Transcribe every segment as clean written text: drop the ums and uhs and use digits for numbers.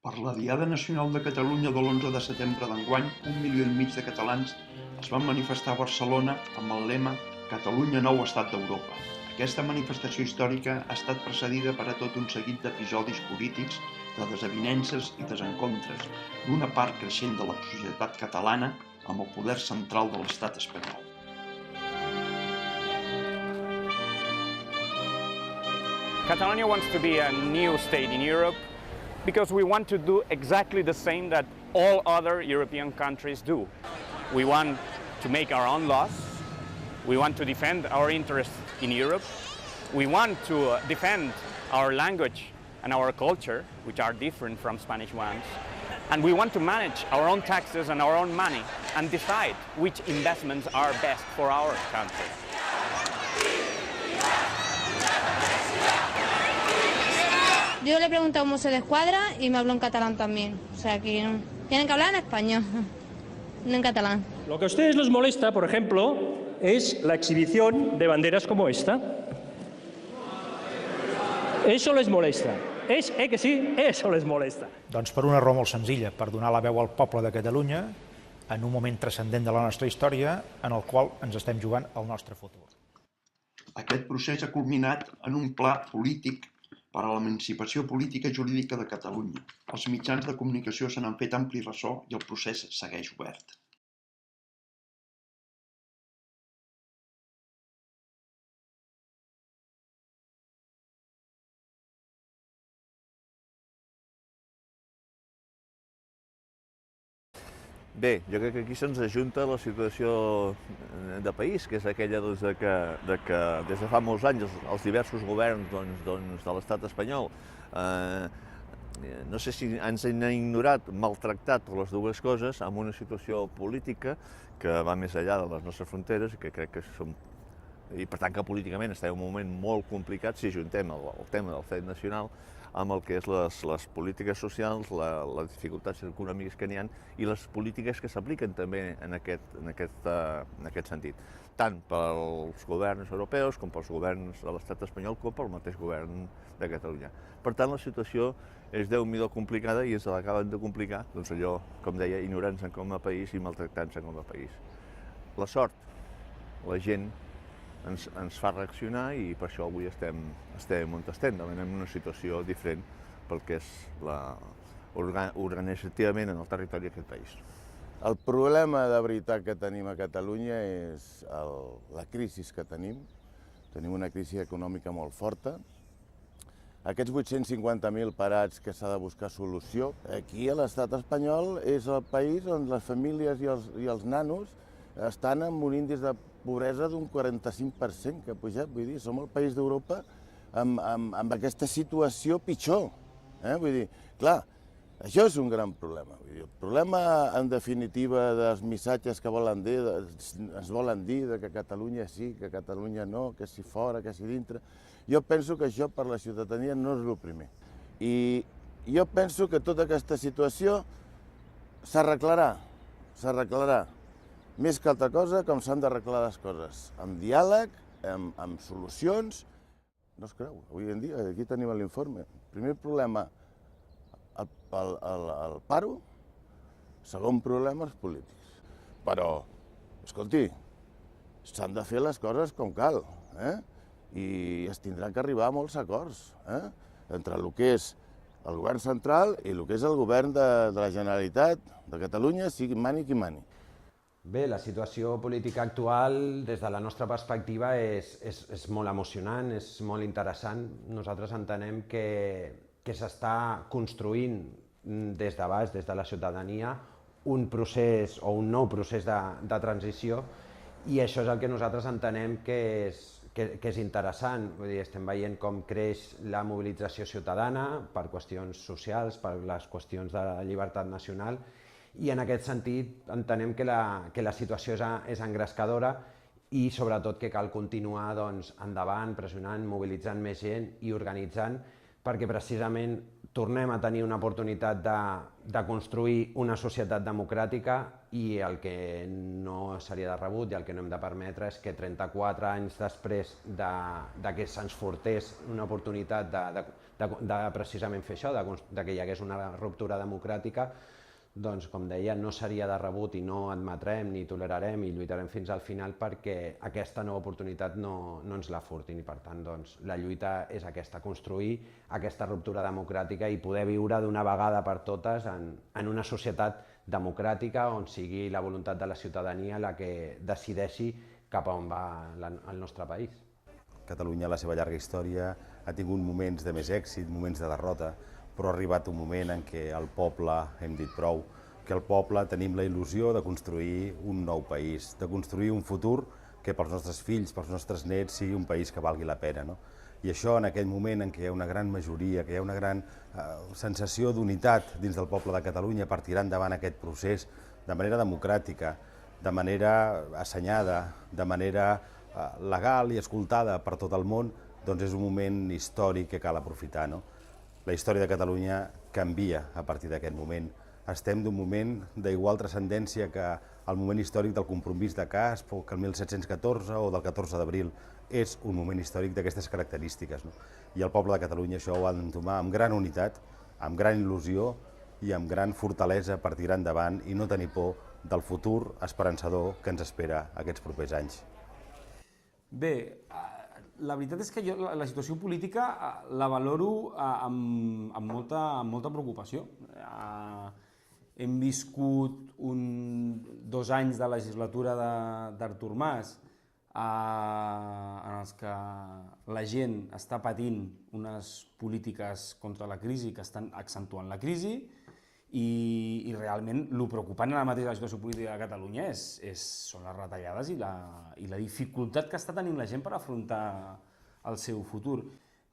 Per la Diada Nacional de Catalunya de l'11 de setembre d'enguany, 1,5 milions de catalans es van manifestar a Barcelona amb el lema «Catalunya nou estat d'Europa». Aquesta manifestació històrica ha estat precedida per a tot un seguit d'episodis polítics, de desavinences i desencontres d'una part creixent de la societat catalana amb el poder central de l'estat espanyol. Catalonia wants to be a new state in Europe because we want to do exactly the same that all other European countries do. We want to make our own laws. We want to defend our interests in Europe. We want to defend our language and our culture, which are different from Spanish ones. And we want to manage our own taxes and our own money and decide which investments are best for our country. Yo le pregunté a un mozo de escuadra y me habló en catalán también. O sea que tienen que hablar en español, no en catalán. Lo que a ustedes les molesta, por ejemplo, es la exhibición de banderas como esta. Eso les molesta. Que sí? Eso les molesta. Doncs per una raó molt senzilla, per donar la veu al poble de Catalunya en un moment transcendent de la nostra història en el qual ens estem jugant el nostre futur. Aquest procés ha culminat en un pla polític per a l'emancipació política i jurídica de Catalunya. Els mitjans de comunicació se n'han fet ampli ressò i el procés segueix obert. Bé, jo crec que aquí se'ns ajunta la situació de país, que és aquella de que des de fa molts anys els diversos governs de l'estat espanyol no sé si ens han ignorat, maltractat les dues coses amb una situació política que va més enllà de les nostres fronteres i que crec que som... I per tant que políticament estem en un moment molt complicat si ajuntem el tema del fet nacional amb el que és les polítiques socials, les dificultats econòmiques que n'hi ha i les polítiques que s'apliquen també en aquest sentit, tant pels governs europeus com pels governs de l'estat espanyol com pel mateix govern de Catalunya. Per tant, la situació és déu-n'hi-do complicada i ens l'acaben de complicar, doncs allò, com deia, ignorant-se com a país i maltractant-se com a país. La sort, la gent ens fa reaccionar i per això avui estem on estem, en una situació diferent pel que és organitzativament en el territori d'aquest país. El problema de veritat que tenim a Catalunya és la crisi que tenim. Tenim una crisi econòmica molt forta. Aquests 850.000 parats que s'ha de buscar solució. Aquí a l'estat espanyol és el país on les famílies i els nanos estan amb un índex de pobresa d'un 45% que ha pujat. Vull dir, som el país d'Europa amb aquesta situació pitjor. Vull dir, clar, això és un gran problema. El problema, en definitiva, dels missatges que ens volen dir que Catalunya sí, que Catalunya no, que si fora, que si dintre... Jo penso que això per la ciutadania no és el primer. I jo penso que tota aquesta situació s'arreglarà. Més que altra cosa, com s'han d'arreglar les coses. Amb diàleg, amb solucions. No es creu, avui en dia, aquí tenim l'informe. Primer problema, el paro. Segon problema, els polítics. Però, escolti, s'han de fer les coses com cal. I es tindran que arribar a molts acords entre el que és el govern central i el que és el govern de la Generalitat de Catalunya, sigui mani qui mani. Bé, la situació política actual, des de la nostra perspectiva, és molt emocionant, és molt interessant. Nosaltres entenem que s'està construint des de baix, des de la ciutadania, un procés o un nou procés de transició i això és el que nosaltres entenem que és interessant. Vull dir, estem veient com creix la mobilització ciutadana per qüestions socials, per les qüestions de llibertat nacional, i en aquest sentit entenem que la situació és engrescadora i sobretot que cal continuar endavant, pressionant, mobilitzant més gent i organitzant perquè precisament tornem a tenir una oportunitat de construir una societat democràtica i el que no seria de rebut i el que no hem de permetre és que 34 anys després de que se'ns furtés una oportunitat de precisament fer això, de que hi hagués una ruptura democràtica, doncs, com deia, no seria de rebut i no admetrem ni tolerarem i lluitarem fins al final perquè aquesta nova oportunitat no ens la furtin i, per tant, doncs, la lluita és aquesta, construir aquesta ruptura democràtica i poder viure d'una vegada per totes en una societat democràtica on sigui la voluntat de la ciutadania la que decideixi cap a on va el nostre país. Catalunya, la seva llarga història, ha tingut moments de més èxit, moments de derrota, però ha arribat un moment en què el poble hem dit prou, que el poble tenim la il·lusió de construir un nou país, de construir un futur que pels nostres fills, pels nostres nets, sigui un país que valgui la pena. I això, en aquell moment en què hi ha una gran majoria, que hi ha una gran sensació d'unitat dins del poble de Catalunya per tirar endavant aquest procés de manera democràtica, de manera assenyada, de manera legal i escoltada per tot el món, doncs és un moment històric que cal aprofitar. La història de Catalunya canvia a partir d'aquest moment. Estem d'un moment d'igual transcendència que el moment històric del compromís de Casp, que el 1714 o del 14 d'abril. És un moment històric d'aquestes característiques. I el poble de Catalunya això ho ha d'entomar amb gran unitat, amb gran il·lusió i amb gran fortalesa per tirar endavant i no tenir por del futur esperançador que ens espera aquests propers anys. Bé, la veritat és que jo la situació política la valoro amb molta preocupació. Hem viscut 2 anys de legislatura d'Artur Mas en els que la gent està patint unes polítiques contra la crisi que estan accentuant la crisi i realment el preocupant ara mateix de la situació política de Catalunya són les retallades i la dificultat que està tenint la gent per afrontar el seu futur.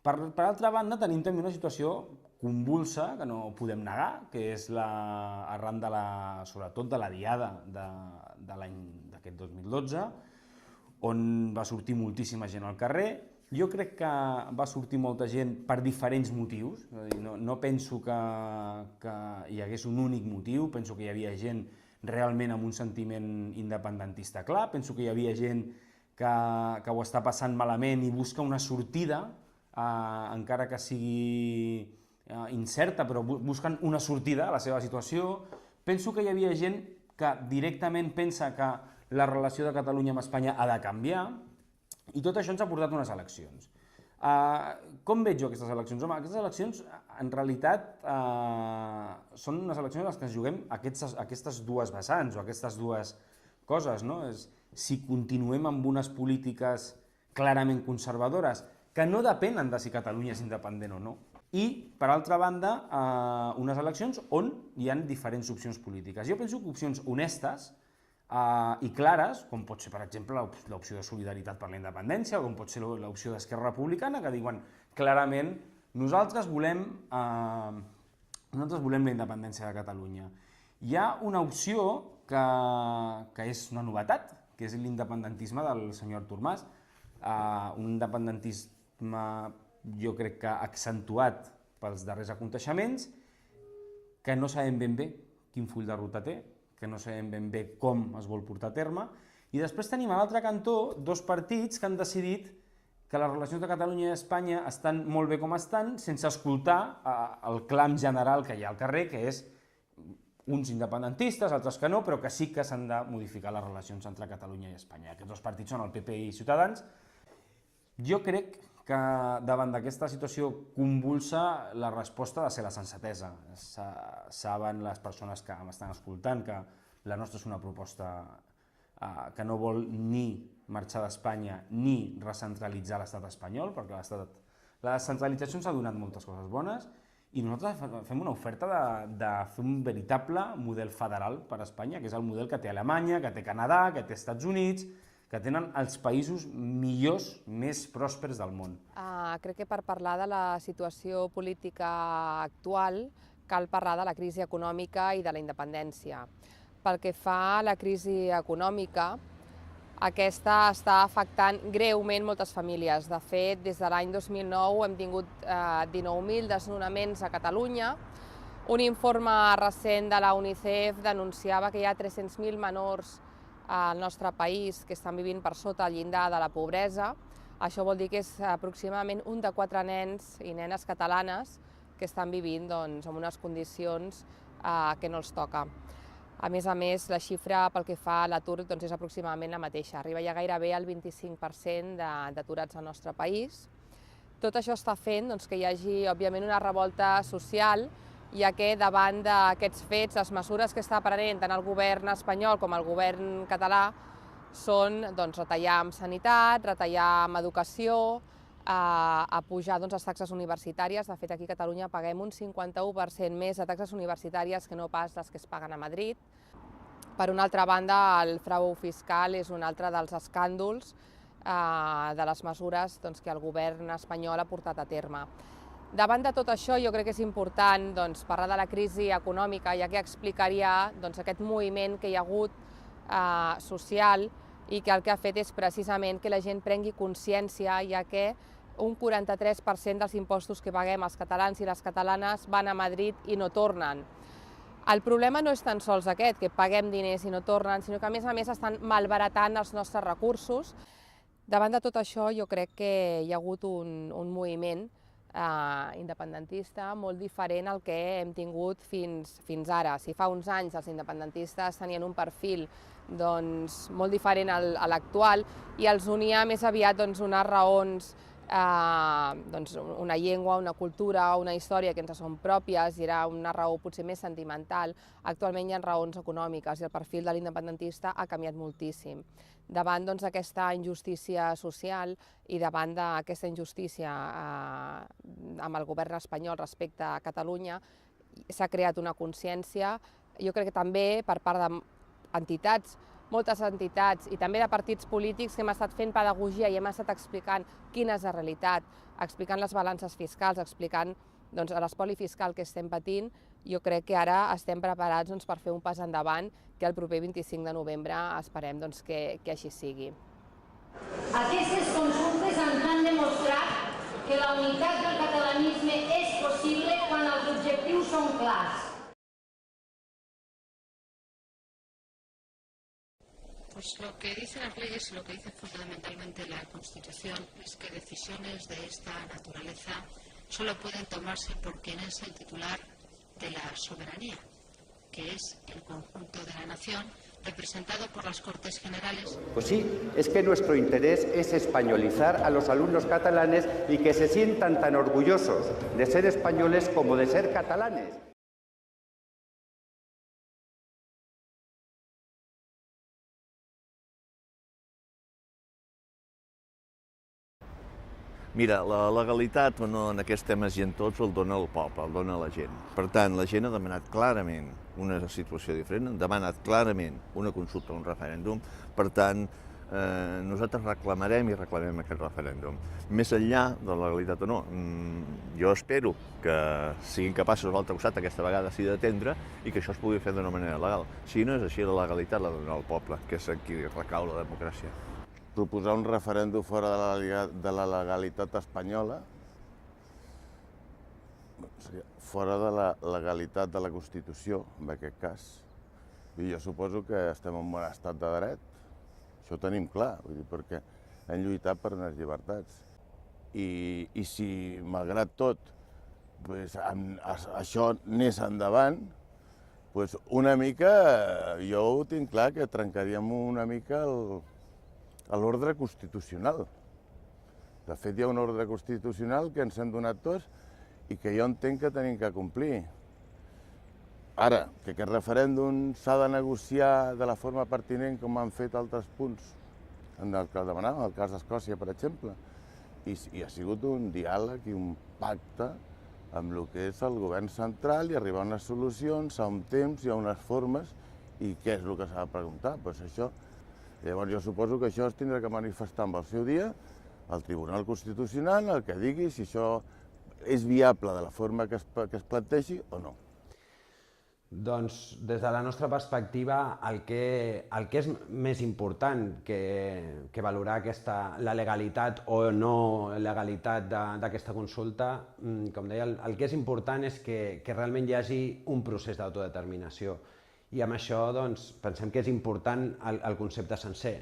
Per altra banda, tenim també una situació convulsa, que no podem negar, que és arran sobretot de la diada d'aquest 2012, on va sortir moltíssima gent al carrer. Jo crec que va sortir molta gent per diferents motius, no penso que hi hagués un únic motiu, penso que hi havia gent realment amb un sentiment independentista clar, penso que hi havia gent que ho està passant malament i busca una sortida, encara que sigui incerta, però busquen una sortida a la seva situació. Penso que hi havia gent que directament pensa que la relació de Catalunya amb Espanya ha de canviar, i tot això ens ha portat unes eleccions. Com veig jo aquestes eleccions? Home, aquestes eleccions, en realitat, són unes eleccions en les que ens juguem aquestes dues vessants o aquestes dues coses. Si continuem amb unes polítiques clarament conservadores, que no depenen de si Catalunya és independent o no, i, per altra banda, unes eleccions on hi ha diferents opcions polítiques. Jo penso que opcions honestes i clares, com pot ser, per exemple, l'opció de Solidaritat per la Independència, o com pot ser l'opció d'Esquerra Republicana, que diuen clarament nosaltres volem la independència de Catalunya. Hi ha una opció que és una novetat, que és l'independentisme del senyor Artur Mas, un independentisme, jo crec que accentuat pels darrers aconteixements, que no sabem ben bé quin full de ruta té, que no sabem ben bé com es vol portar a terme, i després tenim a l'altre cantó 2 partits que han decidit que les relacions de Catalunya i Espanya estan molt bé com estan, sense escoltar el clam general que hi ha al carrer, que és uns independentistes, altres que no, però que sí que s'han de modificar les relacions entre Catalunya i Espanya. Aquests 2 partits són el PP i Ciutadans. Jo crec que davant d'aquesta situació convulsa la resposta ha de ser la sensatesa. Saben les persones que m'estan escoltant que la nostra és una proposta que no vol ni marxar d'Espanya ni recentralitzar l'estat espanyol, perquè la descentralització ens ha donat moltes coses bones i nosaltres fem una oferta de fer un veritable model federal per a Espanya, que és el model que té Alemanya, que té Canadà, que té Estats Units, que tenen els països millors, més pròspers del món. Crec que per parlar de la situació política actual cal parlar de la crisi econòmica i de la independència. Pel que fa a la crisi econòmica, Aquesta està afectant greument moltes famílies. De fet, des de l'any 2009 hem tingut 19.000 desnonaments a Catalunya. Un informe recent de la UNICEF denunciava que hi ha 300.000 menors al nostre país que estan vivint per sota el llindar de la pobresa. Això vol dir que és aproximadament un de 4 nens i nenes catalanes que estan vivint en unes condicions que no els toca. A més, la xifra pel que fa a l'atur és aproximadament la mateixa. Arriba ja gairebé al 25% d'aturats al nostre país. Tot això està fent que hi hagi, òbviament, una revolta social, ja que davant d'aquests fets, les mesures que està prenent tant el govern espanyol com el govern català són retallar en sanitat, retallar en educació, a pujar les taxes universitàries. De fet, aquí a Catalunya paguem un 51% més de taxes universitàries que no pas les que es paguen a Madrid. Per una altra banda, el frau fiscal és un altre dels escàndols de les mesures que el govern espanyol ha portat a terme. Davant de tot això, jo crec que és important parlar de la crisi econòmica, ja que explicaria aquest moviment que hi ha hagut social i que el que ha fet és precisament que la gent prengui consciència, ja que un 43% dels impostos que paguem els catalans i les catalanes van a Madrid i no tornen. El problema no és tan sols aquest, que paguem diners i no tornen, sinó que a més estan malbaratant els nostres recursos. Davant de tot això, jo crec que hi ha hagut un moviment independentista molt diferent al que hem tingut fins ara. Si fa uns anys els independentistes tenien un perfil molt diferent a l'actual i els unia més aviat unes raons, una llengua, una cultura, una història que ens són pròpies i era una raó potser més sentimental. Actualment hi ha raons econòmiques i el perfil de l'independentista ha canviat moltíssim. Davant d'aquesta injustícia social i davant d'aquesta injustícia amb el govern espanyol respecte a Catalunya s'ha creat una consciència, jo crec que també per part d'entitats, moltes entitats i també de partits polítics que hem estat fent pedagogia i hem estat explicant quina és la realitat, explicant les balances fiscals, explicant l'espoli fiscal que estem patint. Jo crec que ara estem preparats per fer un pas endavant que el proper 25 de novembre esperem que així sigui. Aquestes consultes ens han demostrat que la unitat del catalanisme és possible quan els objectius són clars. Pues lo que dicen las leyes y lo que dice fundamentalmente la Constitución es que decisiones de esta naturaleza solo pueden tomarse por quien es el titular de la soberanía, que es el conjunto de la nación representado por las Cortes Generales. Pues sí, es que nuestro interés es españolizar a los alumnos catalanes y que se sientan tan orgullosos de ser españoles como de ser catalanes. Mira, la legalitat en aquests temes i en tots el dona el poble, el dona la gent. Per tant, la gent ha demanat clarament una situació diferent, ha demanat clarament una consulta, un referèndum. Per tant, nosaltres reclamem i reclamem aquest referèndum. Més enllà de la legalitat o no, jo espero que siguin capaços a l'altre costat aquesta vegada sí d'atendre i que això es pugui fer d'una manera legal. Si no és així, la legalitat la dona el poble, que és aquí recau la democràcia. Proposar un referèndum fora de la legalitat espanyola, fora de la legalitat de la Constitució, en aquest cas. I jo suposo que estem en un estat de dret, això ho tenim clar, perquè hem lluitat per unes llibertats. I si, malgrat tot, això anés endavant, una mica, jo ho tinc clar, que trencaríem una mica l'ordre constitucional. De fet, hi ha un ordre constitucional que ens hem donat tots i que jo entenc que tenim que complir. Ara, que aquest referèndum s'ha de negociar de la forma pertinent com han fet altres punts, en el que demanàvem, el cas d'Escòcia, per exemple, i ha sigut un diàleg i un pacte amb el que és el govern central i arribar a unes solucions, a un temps i a unes formes, i què és el que s'ha de preguntar? Doncs això. Llavors jo suposo que això es tindrà que manifestar amb el seu dia al Tribunal Constitucional, el que digui si això és viable de la forma que es plantegi o no. Doncs des de la nostra perspectiva el que és més important que valorar la legalitat o no legalitat d'aquesta consulta, com deia, el que és important és que realment hi hagi un procés d'autodeterminació. I amb això doncs, pensem que és important el concepte sencer,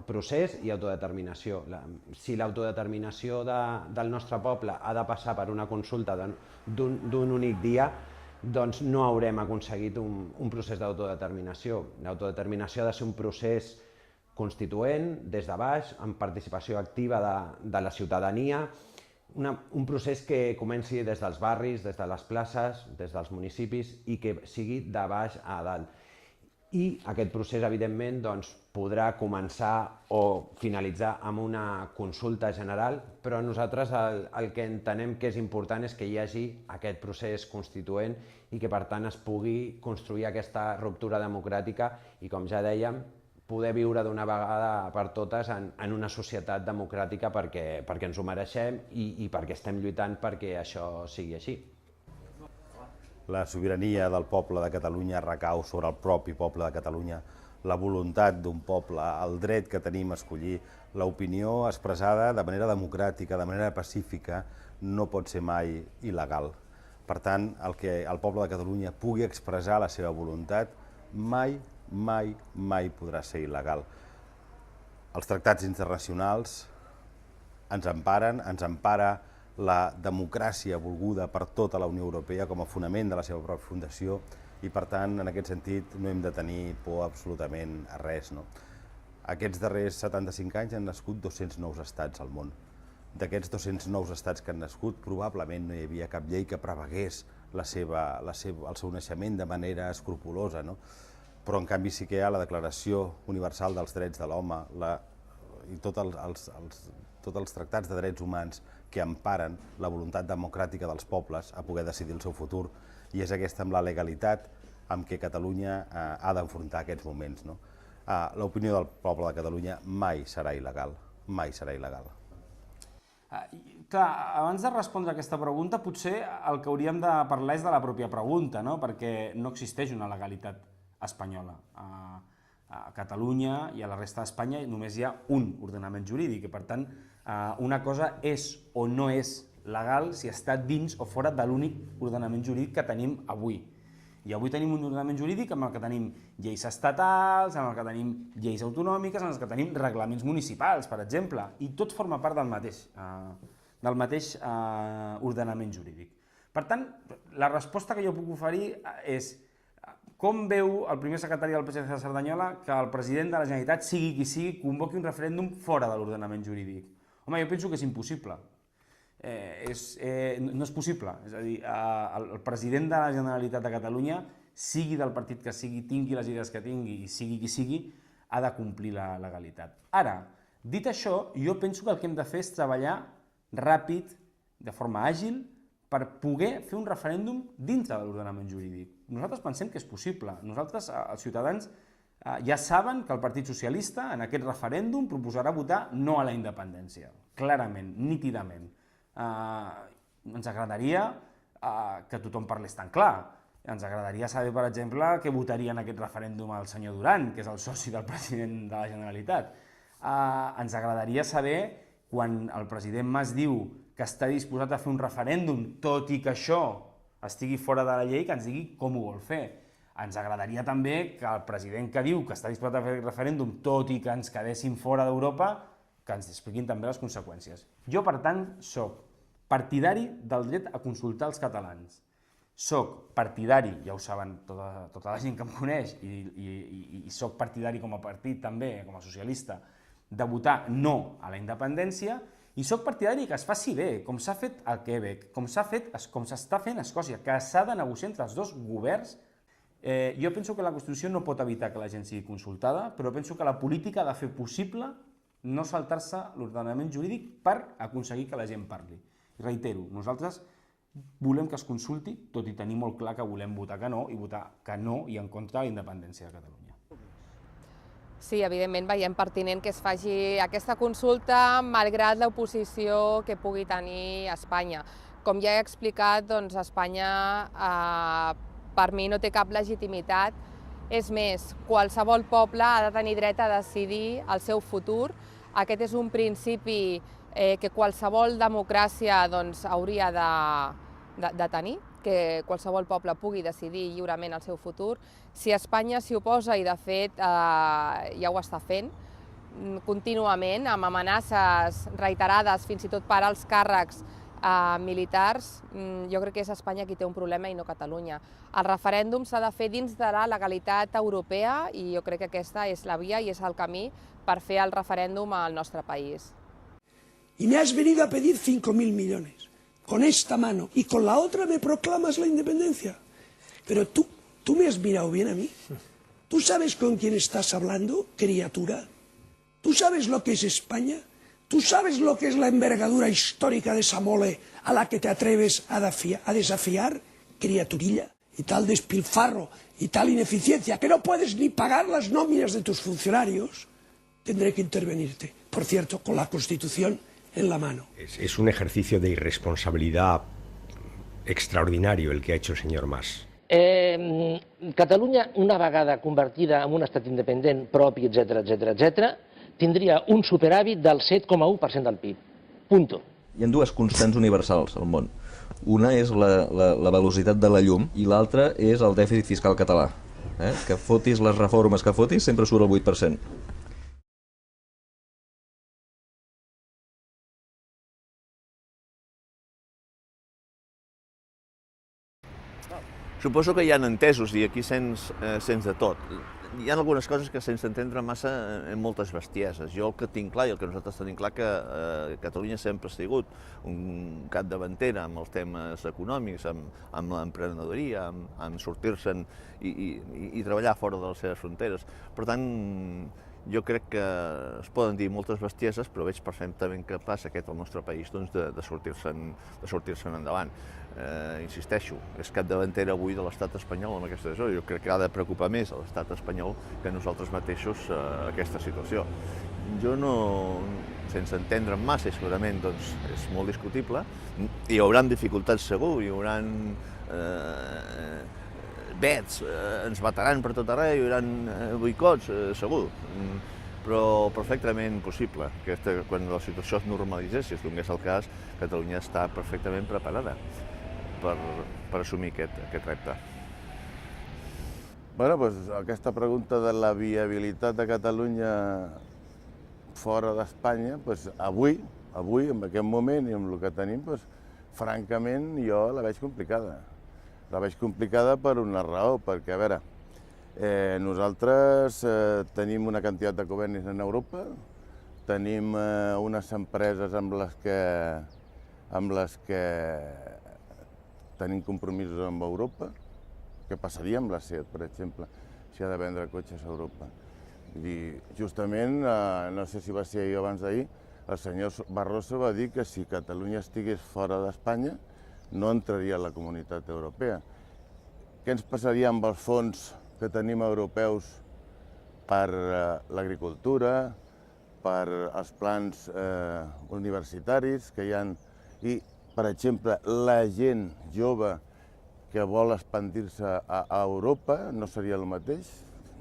procés i autodeterminació. Si l'autodeterminació del nostre poble ha de passar per una consulta d'un únic dia, doncs no haurem aconseguit un procés d'autodeterminació. L'autodeterminació ha de ser un procés constituent, des de baix, amb participació activa de la ciutadania, un procés que comenci des dels barris, des de les places, des dels municipis i que sigui de baix a dalt. I aquest procés, evidentment, podrà començar o finalitzar amb una consulta general, però nosaltres el que entenem que és important és que hi hagi aquest procés constituent i que, per tant, es pugui construir aquesta ruptura democràtica i, com ja dèiem, poder viure d'una vegada per totes en una societat democràtica perquè ens ho mereixem i perquè estem lluitant perquè això sigui així. La sobirania del poble de Catalunya recau sobre el propi poble de Catalunya, la voluntat d'un poble, el dret que tenim a escollir, l'opinió expressada de manera democràtica, de manera pacífica, no pot ser mai il·legal. Per tant, el que el poble de Catalunya pugui expressar la seva voluntat mai podrà ser il·legal. Els tractats internacionals ens emparen, ens empara la democràcia volguda per tota la Unió Europea com a fonament de la seva pròpia fundació i, per tant, en aquest sentit, no hem de tenir por absolutament a res. Aquests darrers 75 anys han nascut 200 nous estats al món. D'aquests 200 nous estats que han nascut, probablement no hi havia cap llei que prevegués el seu naixement de manera escrupulosa, però en canvi sí que hi ha la Declaració Universal dels Drets de l'Home i tots els tractats de drets humans que emparen la voluntat democràtica dels pobles a poder decidir el seu futur, i és aquesta amb la legalitat amb què Catalunya ha d'enfrontar aquests moments. L'opinió del poble de Catalunya mai serà il·legal, mai serà il·legal. Clar, abans de respondre a aquesta pregunta, potser el que hauríem de parlar és de la pròpia pregunta, perquè no existeix una legalitat espanyola. A Catalunya i a la resta d'Espanya només hi ha un ordenament jurídic i, per tant, una cosa és o no és legal si està dins o fora de l'únic ordenament jurídic que tenim avui. I avui tenim un ordenament jurídic amb el que tenim lleis estatals, amb el que tenim lleis autonòmiques, amb el que tenim reglaments municipals, per exemple, i tot forma part del mateix ordenament jurídic. Per tant, la resposta que jo puc oferir és: com veu el primer secretari del PSC de Cerdanyola que el president de la Generalitat, sigui qui sigui, convoqui un referèndum fora de l'ordenament jurídic? Home, jo penso que és impossible. No és possible. És a dir, el president de la Generalitat de Catalunya, sigui del partit que sigui, tingui les idees que tingui i sigui qui sigui, ha de complir la legalitat. Ara, dit això, jo penso que el que hem de fer és treballar ràpid, de forma àgil, per poder fer un referèndum dintre de l'ordenament jurídic. Nosaltres pensem que és possible. Nosaltres, els ciutadans, ja saben que el Partit Socialista en aquest referèndum proposarà votar no a la independència, clarament, nítidament. Ens agradaria que tothom parlés tan clar. Ens agradaria saber, per exemple, què votaria en aquest referèndum el senyor Duran, que és el soci del president de la Generalitat. Ens agradaria saber, quan el president Mas diu que està disposat a fer un referèndum, tot i que això estigui fora de la llei, que ens digui com ho vol fer. Ens agradaria també que el president que diu que està disposat a fer el referèndum, tot i que ens quedéssim fora d'Europa, que ens expliquin també les conseqüències. Jo, per tant, soc partidari del dret a consultar els catalans. Soc partidari, ja ho saben tota la gent que em coneix, i soc partidari com a partit també, com a socialista, de votar no a la independència, i soc partidari que es faci bé, com s'ha fet al Quebec, com s'està fent a Escòcia, que s'ha de negociar entre els dos governs. Jo penso que la Constitució no pot evitar que la gent sigui consultada, però penso que la política ha de fer possible no saltar-se l'ordenament jurídic per aconseguir que la gent parli. Reitero, nosaltres volem que es consulti, tot i tenir molt clar que volem votar que no, i votar que no i en contra de la independència de Catalunya. Sí, evidentment veiem pertinent que es faci aquesta consulta malgrat l'oposició que pugui tenir Espanya. Com ja he explicat, doncs Espanya per mi no té cap legitimitat. És més, qualsevol poble ha de tenir dret a decidir el seu futur. Aquest és un principi que qualsevol democràcia hauria de tenir, que qualsevol poble pugui decidir lliurement el seu futur. Si Espanya s'hi oposa, i de fet ja ho està fent contínuament, amb amenaces reiterades, fins i tot per als càrrecs militars, jo crec que és Espanya qui té un problema i no Catalunya. El referèndum s'ha de fer dins de la legalitat europea i jo crec que aquesta és la via i és el camí per fer el referèndum al nostre país. Y me has venido a pedir 5.000 millones. Con esta mano y con la otra me proclamas la independencia. Pero tú me has mirado bien a mí. ¿Tú sabes con quién estás hablando, criatura? ¿Tú sabes lo que es España? ¿Tú sabes lo que es la envergadura histórica de esa mole a la que te atreves a desafiar, criaturilla? Y tal despilfarro y tal ineficiencia que no puedes ni pagar las nóminas de tus funcionarios, tendré que intervenirte. Por cierto, con la Constitución en la mano. Es un ejercicio de irresponsabilidad extraordinario el que ha hecho el señor Mas. Catalunya, una vegada convertida en un estat independent propi, etc., tindria un superàvit del 7,1% del PIB. Punto. Hi ha dues constants universals al món. Una és la velocitat de la llum i l'altra és el dèficit fiscal català. Que fotis les reformes que fotis, sempre surt el 8%. Suposo que hi ha entesos i aquí sents de tot. Hi ha algunes coses que sense entendre massa en moltes bestieses. Jo el que tinc clar i el que nosaltres tenim clar que Catalunya sempre ha sigut un capdavantera amb els temes econòmics, amb l'emprenedoria, amb sortir-se'n i treballar fora de les seves fronteres. Per tant, jo crec que es poden dir moltes bestieses, però veig perfectament capaç aquest al nostre país de sortir-se'n endavant. Insisteixo, és capdavantera avui de l'estat espanyol amb aquesta situació. Jo crec que ha de preocupar més a l'estat espanyol que nosaltres mateixos aquesta situació. Jo no, sense entendre'm massa, segurament és molt discutible. Hi haurà dificultats segur, hi haurà vets, ens bataran per tot arreu, hi haurà boicots, segur, però perfectament possible. Quan la situació es normalitzés, si es donés el cas, Catalunya està perfectament preparada per assumir aquest repte. Aquesta pregunta de la viabilitat de Catalunya fora d'Espanya, avui, en aquest moment i amb el que tenim, francament jo la veig complicada. La veig complicada per una raó, perquè, a veure, nosaltres tenim una quantitat de convenis en Europa, tenim unes empreses amb les que tenim compromisos amb Europa. Què passaria amb la SEAT, per exemple, si ha de vendre cotxes a Europa? Justament, no sé si va ser ahir o abans d'ahir, el senyor Barroso va dir que si Catalunya estigués fora d'Espanya no entraria a la Comunitat Europea. Què ens passaria amb els fons que tenim europeus per l'agricultura, per els plans universitaris que hi ha? I, per exemple, la gent jove que vol expandir-se a Europa no seria el mateix?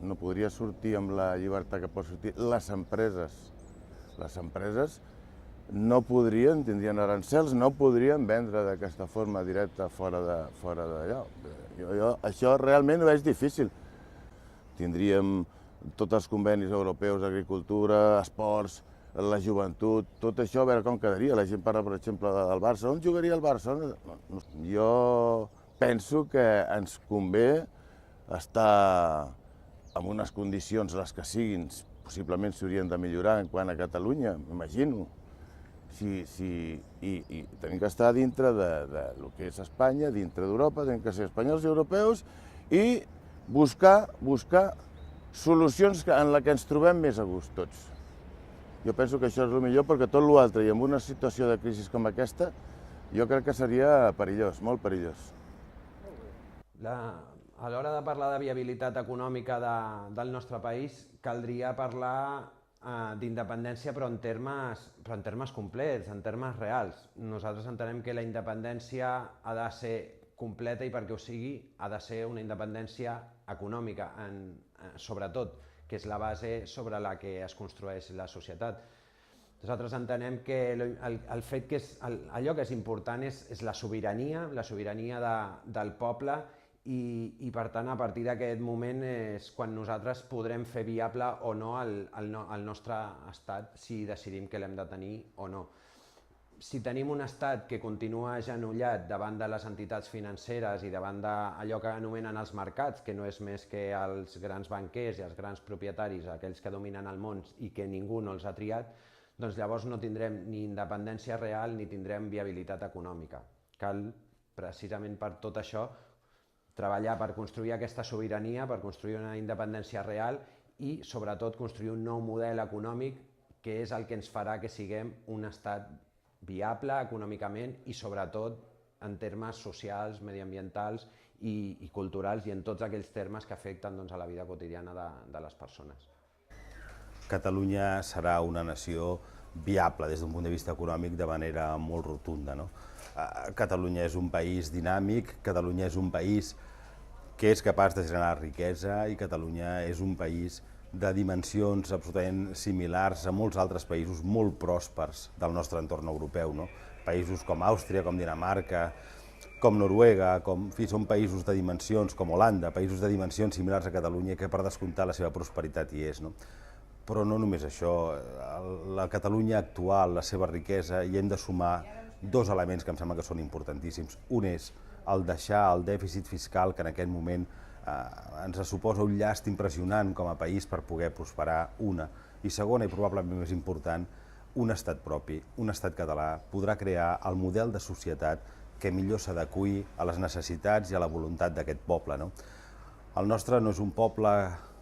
No podria sortir amb la llibertat que pot sortir. Les empreses no podrien, tindrien arancels, no podrien vendre d'aquesta forma directa fora d'allò. Això realment ho veig difícil. Tindríem tots els convenis europeus, agricultura, esports, la joventut, tot això, a veure com quedaria. La gent parla, per exemple, del Barça. On jugaria el Barça? Jo penso que ens convé estar en unes condicions, les que siguin, possiblement s'haurien de millorar en quant a Catalunya, m'imagino. I tenim que estar dintre del que és Espanya, dintre d'Europa, tenim que ser espanyols i europeus i buscar solucions en les que ens trobem més a gust tots. Jo penso que això és el millor perquè tot l'altre, i en una situació de crisi com aquesta, jo crec que seria perillós, molt perillós. A l'hora de parlar de viabilitat econòmica del nostre país, caldria parlar d'independència però en termes complets, en termes reals. Nosaltres entenem que la independència ha de ser completa i perquè ho sigui ha de ser una independència econòmica, sobretot, que és la base sobre la que es construeix la societat. Nosaltres entenem que el fet que allò que és important és la sobirania del poble i per tant a partir d'aquest moment és quan nosaltres podrem fer viable o no el nostre estat si decidim que l'hem de tenir o no. Si tenim un estat que continua agenollat davant de les entitats financeres i davant d'allò que anomenen els mercats, que no és més que els grans banquers i els grans propietaris, aquells que dominen el món i que ningú no els ha triat, doncs llavors no tindrem ni independència real ni tindrem viabilitat econòmica. Cal, precisament per tot això, treballar per construir aquesta sobirania, per construir una independència real i, sobretot, construir un nou model econòmic que és el que ens farà que siguem un estat viable econòmicament i, sobretot, en termes socials, mediambientals i culturals i en tots aquells termes que afecten a la vida quotidiana de les persones. Catalunya serà una nació viable des d'un punt de vista econòmic de manera molt rotunda. Catalunya és un país dinàmic, Catalunya és un país que és capaç de generar riquesa i Catalunya és un país de dimensions absolutament similars a molts altres països molt pròspers del nostre entorn europeu. Països com Àustria, com Dinamarca, com Noruega, són països de dimensions com Holanda, països de dimensions similars a Catalunya que per descomptar la seva prosperitat hi és. Però no només això, la Catalunya actual, la seva riquesa, hi hem de sumar dos elements que em sembla que són importantíssims. Un és el deixar el dèficit fiscal que en aquest moment ens suposa un llast impressionant com a país per poder prosperar, una. I segona, i probablement més important, un estat propi, un estat català, podrà crear el model de societat que millor s'adeqüi a les necessitats i a la voluntat d'aquest poble. El nostre no és un poble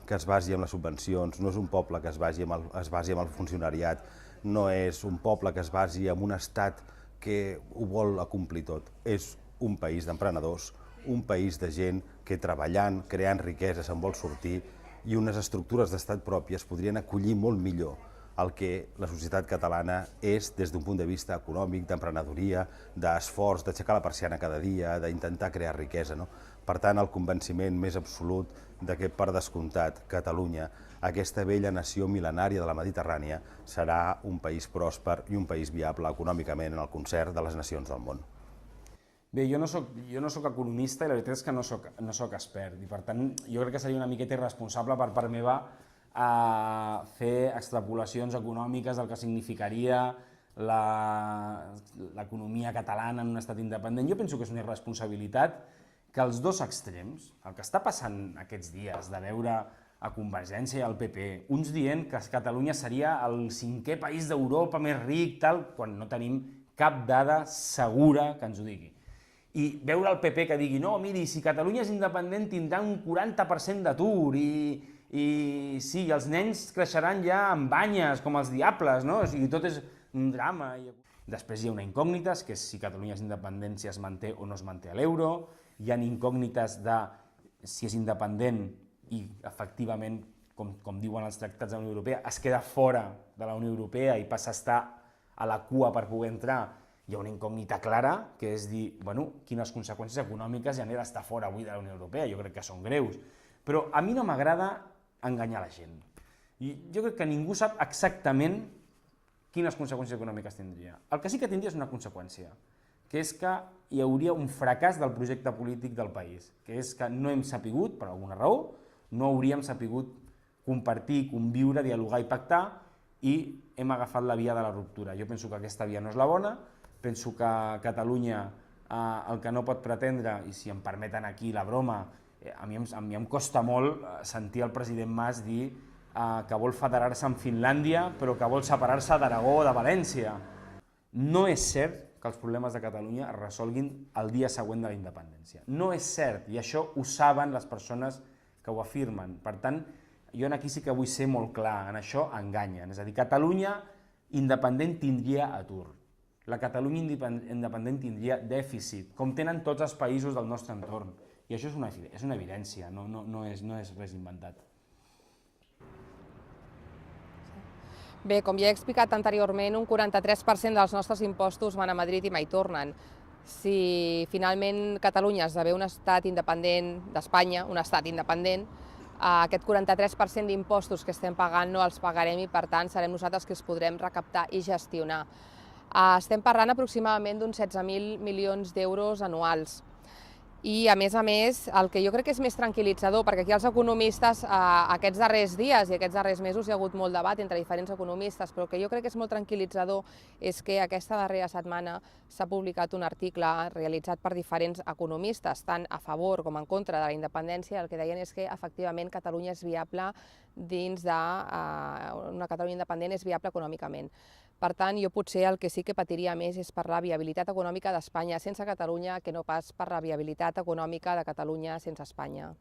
que es basi en les subvencions, no és un poble que es basi en el funcionariat, no és un poble que es basi en un estat que ho vol acomplir tot. És un país d'emprenedors, un país de gent que treballant, creant riquesa se'n vol sortir i unes estructures d'estat pròpies podrien acollir molt millor el que la societat catalana és des d'un punt de vista econòmic, d'emprenedoria, d'esforç, d'aixecar la persiana cada dia, d'intentar crear riquesa. Per tant, el convenciment més absolut que, per descomptat, Catalunya, aquesta vella nació mil·lenària de la Mediterrània, serà un país pròsper i un país viable econòmicament en el concert de les nacions del món. Bé, jo no soc economista i la veritat és que no soc expert i per tant jo crec que seria una miqueta irresponsable per part meva fer extrapolacions econòmiques del que significaria l'economia catalana en un estat independent. Jo penso que és una irresponsabilitat que els dos extrems, el que està passant aquests dies de veure a Convergència i al PP, uns dient que Catalunya seria el 5è país d'Europa més ric, quan no tenim cap dada segura que ens ho digui. I veure el PP que digui, no, miri, si Catalunya és independent tindrà un 40% d'atur i sí, els nens creixeran ja amb banyes, com els diables, no? O sigui, tot és un drama. Després hi ha una incògnita, que és si Catalunya és independent, si es manté o no es manté a l'euro. Hi ha incògnites de si és independent i, efectivament, com diuen els tractats de la Unió Europea, es queda fora de la Unió Europea i passa a estar a la cua per poder entrar. Hi ha una incògnita clara, que és dir, quines conseqüències econòmiques hi ha d'estar fora avui de la Unió Europea. Jo crec que són greus. Però a mi no m'agrada enganyar la gent. Jo crec que ningú sap exactament quines conseqüències econòmiques tindria. El que sí que tindria és una conseqüència, que és que hi hauria un fracàs del projecte polític del país, que és que no hem sapigut, per alguna raó, no hauríem sapigut compartir, conviure, dialogar i pactar, i hem agafat la via de la ruptura. Jo penso que aquesta via no és la bona, penso que Catalunya el que no pot pretendre, i si em permeten aquí la broma, a mi em costa molt sentir el president Mas dir que vol federar-se amb Finlàndia però que vol separar-se d'Aragó o de València. No és cert que els problemes de Catalunya es resolguin el dia següent de la independència. No és cert, i això ho saben les persones que ho afirmen. Per tant, jo aquí sí que vull ser molt clar, en això enganyen. És a dir, Catalunya independent tindria atur. La Catalunya independent tindria dèficit, com tenen tots els països del nostre entorn. I això és una evidència, no és res inventat. Bé, com ja he explicat anteriorment, un 43% dels nostres impostos van a Madrid i mai tornen. si finalment Catalunya esdevé un estat independent d'Espanya, un estat independent, aquest 43% d'impostos que estem pagant no els pagarem i, per tant, serem nosaltres que els podrem recaptar i gestionar. Estem parlant aproximadament d'uns 16.000 milions d'euros anuals. I, a més, el que jo crec que és més tranquil·litzador, perquè aquí els economistes, aquests darrers dies i aquests darrers mesos hi ha hagut molt debat entre diferents economistes, però el que jo crec que és molt tranquil·litzador és que aquesta darrera setmana s'ha publicat un article realitzat per diferents economistes, tant a favor com en contra de la independència. El que deien és que, efectivament, Catalunya és viable dins d'una Catalunya independent, és viable econòmicament. Per tant, jo potser el que sí que patiria més és per la viabilitat econòmica d'Espanya sense Catalunya que no pas per la viabilitat econòmica de Catalunya sense Espanya.